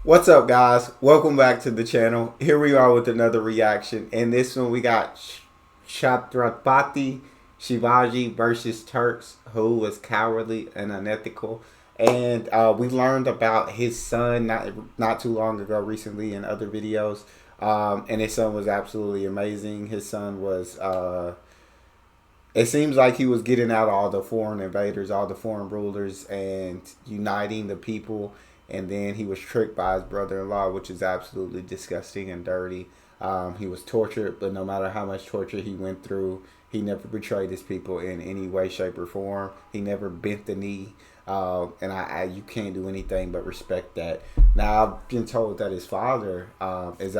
What's up, guys? Welcome back to the channel. Here we are with another reaction. And this one we got Chhatrapati Shivaji versus Turks, who was cowardly and unethical. And we learned about his son not too long ago, recently in other videos. And his son was absolutely amazing. His son was it seems like he was getting out all the foreign invaders, all the foreign rulers, and uniting the people. And then he was tricked by his brother-in-law, which is absolutely disgusting and dirty. He was tortured, but no matter how much torture he went through, he never betrayed his people in any way, shape, or form. He never bent the knee, and you can't do anything but respect that. Now, I've been told that his father is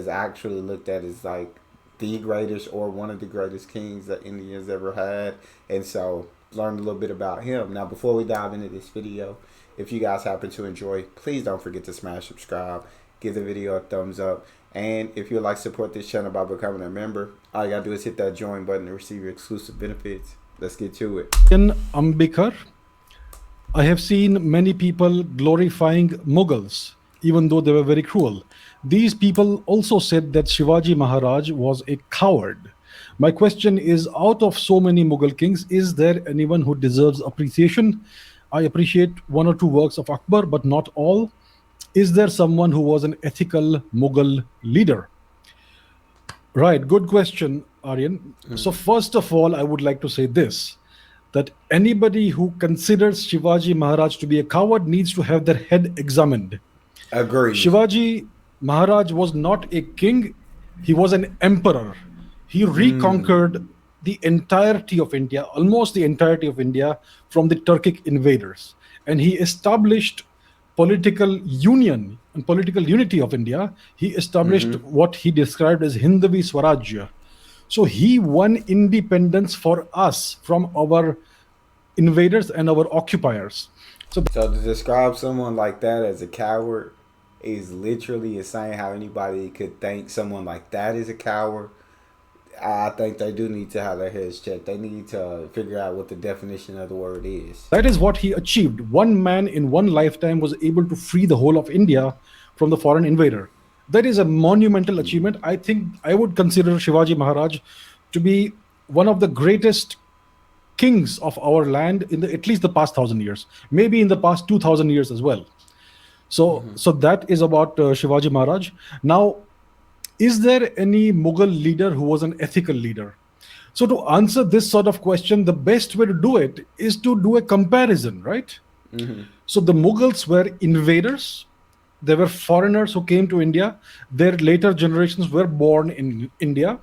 actually looked at as like the greatest or one of the greatest kings that India's ever had, and so learned a little bit about him. Now, before we dive into this video, if you guys happen to enjoy, please don't forget to smash subscribe, give the video a thumbs up, and if you'd like to support this channel by becoming a member, all you gotta do is hit that join button to receive your exclusive benefits. Let's get to it. In Ambikar, I have seen many people glorifying Mughals, even though they were very cruel. These people also said that Shivaji Maharaj was a coward. My question is, out of so many Mughal kings, is there anyone who deserves appreciation? I appreciate one or two works of Akbar, but not all. Is there someone who was an ethical Mughal leader? Right, good question, Aryan. So first of all, I would like to say this, that anybody who considers Shivaji Maharaj to be a coward needs to have their head examined. Agreed. Shivaji Maharaj was not a king, he was an emperor. He reconquered the entirety of India, almost the entirety of India, from the Turkic invaders. And he established political union and political unity of India. He established what he described as Hindavi Swarajya. So he won independence for us from our invaders and our occupiers. So to describe someone like that as a coward is literally insane. How anybody could think someone like that is a coward. I think they do need to have their heads checked. They need to figure out what the definition of the word is. That is what he achieved. One man in one lifetime was able to free the whole of India from the foreign invader. That is a monumental achievement. I think I would consider Shivaji Maharaj to be one of the greatest kings of our land in at least the past 1,000 years, maybe in the past 2,000 years as well. So that is about Shivaji Maharaj. Now, is there any Mughal leader who was an ethical leader? So to answer this sort of question, the best way to do it is to do a comparison, right? So the Mughals were invaders. They were foreigners who came to India. Their later generations were born in India,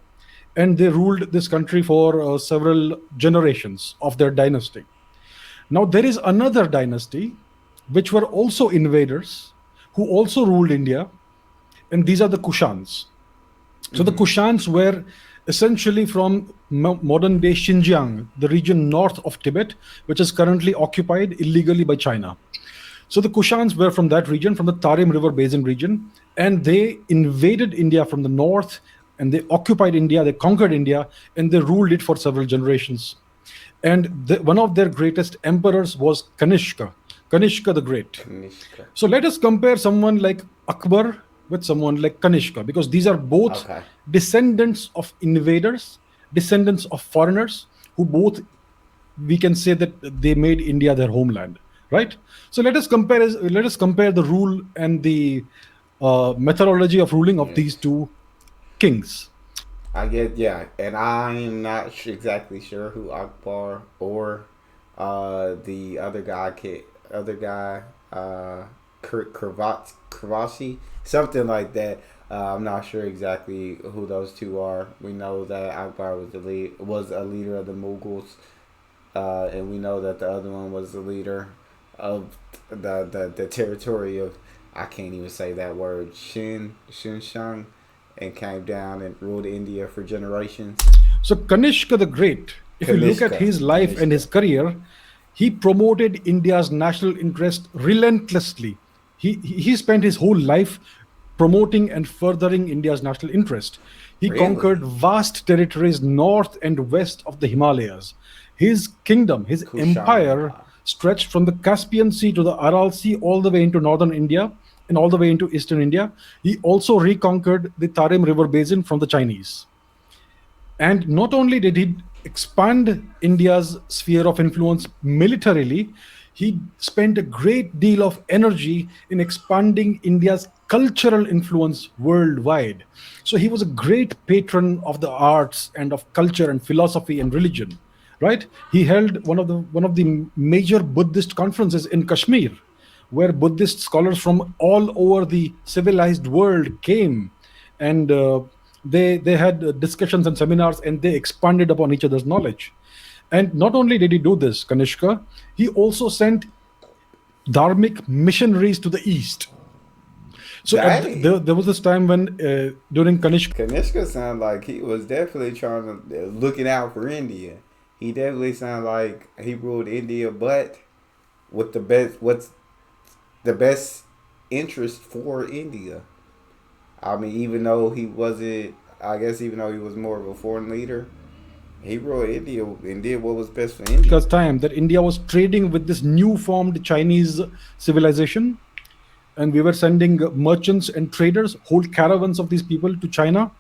and they ruled this country for several generations of their dynasty. Now there is another dynasty which were also invaders who also ruled India, and these are the Kushans. So the Kushans were essentially from modern day Xinjiang, the region north of Tibet, which is currently occupied illegally by China. So the Kushans were from that region, from the Tarim River Basin region, and they invaded India from the north, and they occupied India, they conquered India, and they ruled it for several generations. And one of their greatest emperors was Kanishka the Great. Kanishka. So let us compare someone like Akbar with someone like Kanishka, because these are both descendants of invaders, descendants of foreigners, who both, we can say that they made India their homeland, right? So let us compare the rule and the methodology of ruling of these two kings. I get, yeah, and I'm not exactly sure who Akbar or the other guy, Kravasi, something like that. I'm not sure exactly who those two are. We know that Akbar was a leader of the Mughals, and we know that the other one was the leader of the territory of, I can't even say that word, Xinjiang, and came down and ruled India for generations. So Kanishka the Great, if you look at his life and his career, he promoted India's national interest relentlessly. He spent his whole life promoting and furthering India's national interest. He conquered vast territories north and west of the Himalayas. His kingdom, his empire stretched from the Caspian Sea to the Aral Sea all the way into northern India, and all the way into eastern India. He also reconquered the Tarim River basin from the Chinese. And not only did he expand India's sphere of influence militarily, he spent a great deal of energy in expanding India's cultural influence worldwide. So he was a great patron of the arts and of culture and philosophy and religion. Right? He held one of the major Buddhist conferences in Kashmir, where Buddhist scholars from all over the civilized world came, and they had discussions and seminars, and they expanded upon each other's knowledge. And not only did he do this, Kanishka, he also sent dharmic missionaries to the east. So Dang. there was this time when during Kanishka Kanishka sounded like he was definitely trying to looking out for India. He definitely sounded like he ruled India, but with the best, what's the best interest for India. I mean, even though he wasn't, I guess, even though he was more of a foreign leader, he ruled India and did what was best for India. time that India was trading with this new formed Chinese civilization, and we were sending merchants and traders, whole caravans of these people to China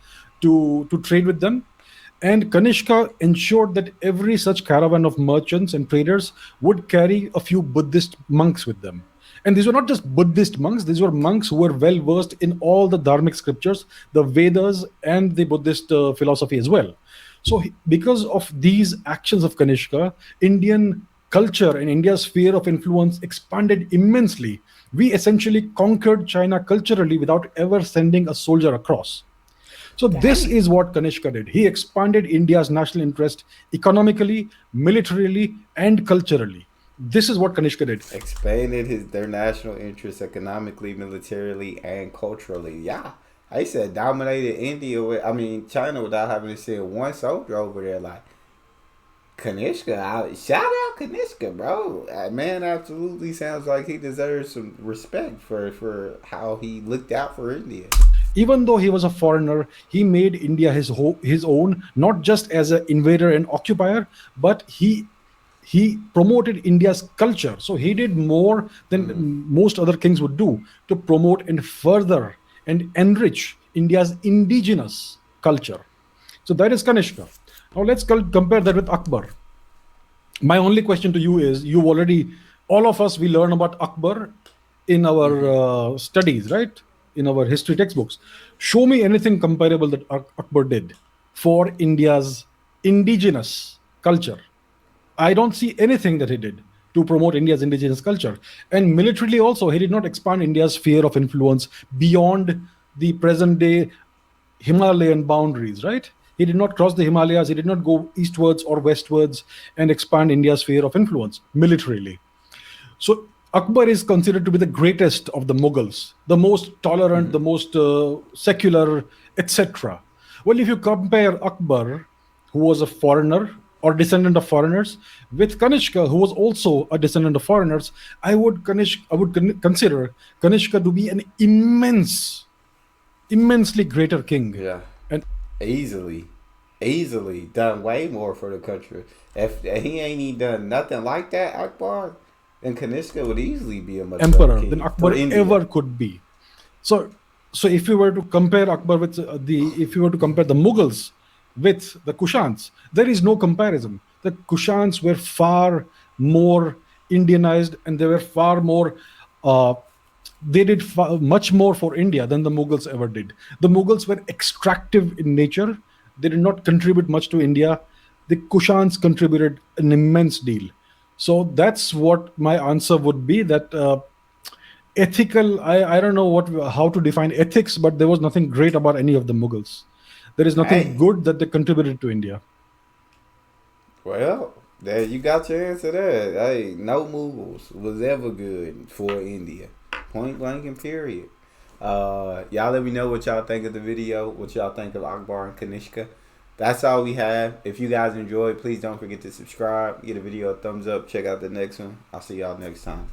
to trade with them. And Kanishka ensured that every such caravan of merchants and traders would carry a few Buddhist monks with them. And these were not just Buddhist monks, these were monks who were well versed in all the Dharmic scriptures, the Vedas, and the Buddhist philosophy as well. So, because of these actions of Kanishka, Indian culture and India's sphere of influence expanded immensely. We essentially conquered China culturally without ever sending a soldier across. So this Dang. is what Kanishka did. He expanded India's national interest economically, militarily, and culturally. This is what Kanishka did. Expanded their national interests economically, militarily, and culturally. Yeah. I said dominated India with, I mean, China without having to send one soldier over there. Like, Kanishka, shout out Kanishka, bro. That man absolutely sounds like he deserves some respect for how he looked out for India. Even though he was a foreigner, he made India his own, not just as an invader and occupier, but he promoted India's culture. So he did more than Mm. most other kings would do to promote and further and enrich India's indigenous culture. So that is Kanishka. Now let's compare that with Akbar. My only question to you is, you already, all of us, we learn about Akbar in our Mm-hmm. studies, right? In our history textbooks. Show me anything comparable that Akbar did for India's indigenous culture. I don't see anything that he did to promote India's indigenous culture. And militarily also, he did not expand India's sphere of influence beyond the present day Himalayan boundaries, right? He did not cross the Himalayas, he did not go eastwards or westwards and expand India's sphere of influence militarily. So Akbar is considered to be the greatest of the Mughals, the most tolerant, the Mm-hmm. most secular, etc. Well, if you compare Akbar, who was a foreigner or descendant of foreigners, with Kanishka, who was also a descendant of foreigners, I would consider Kanishka to be an immensely greater king. Yeah. And Easily. Easily. Done way more for the country. If he ain't even done nothing like that, Akbar, then Kanishka would easily be a much better emperor than king for Akbar India. ever could be. So, so if you were to compare Akbar with if you were to compare the Mughals with the Kushans, there is no comparison. The Kushans were far more Indianized, and they were far more. Uh, they did much more for India than the Mughals ever did. The Mughals were extractive in nature. They did not contribute much to India. The Kushans contributed an immense deal. So that's what my answer would be. That ethical, I don't know what how to define ethics, but there was nothing great about any of the Mughals. There is nothing Dang. good that they contributed to India. Well, there you got your answer there. Hey, no Mughals was ever good for India. Point blank and period. Y'all let me know what y'all think of the video, what y'all think of Akbar and Kanishka. That's all we have. If you guys enjoyed, please don't forget to subscribe, give the video a thumbs up, check out the next one. I'll see y'all next time.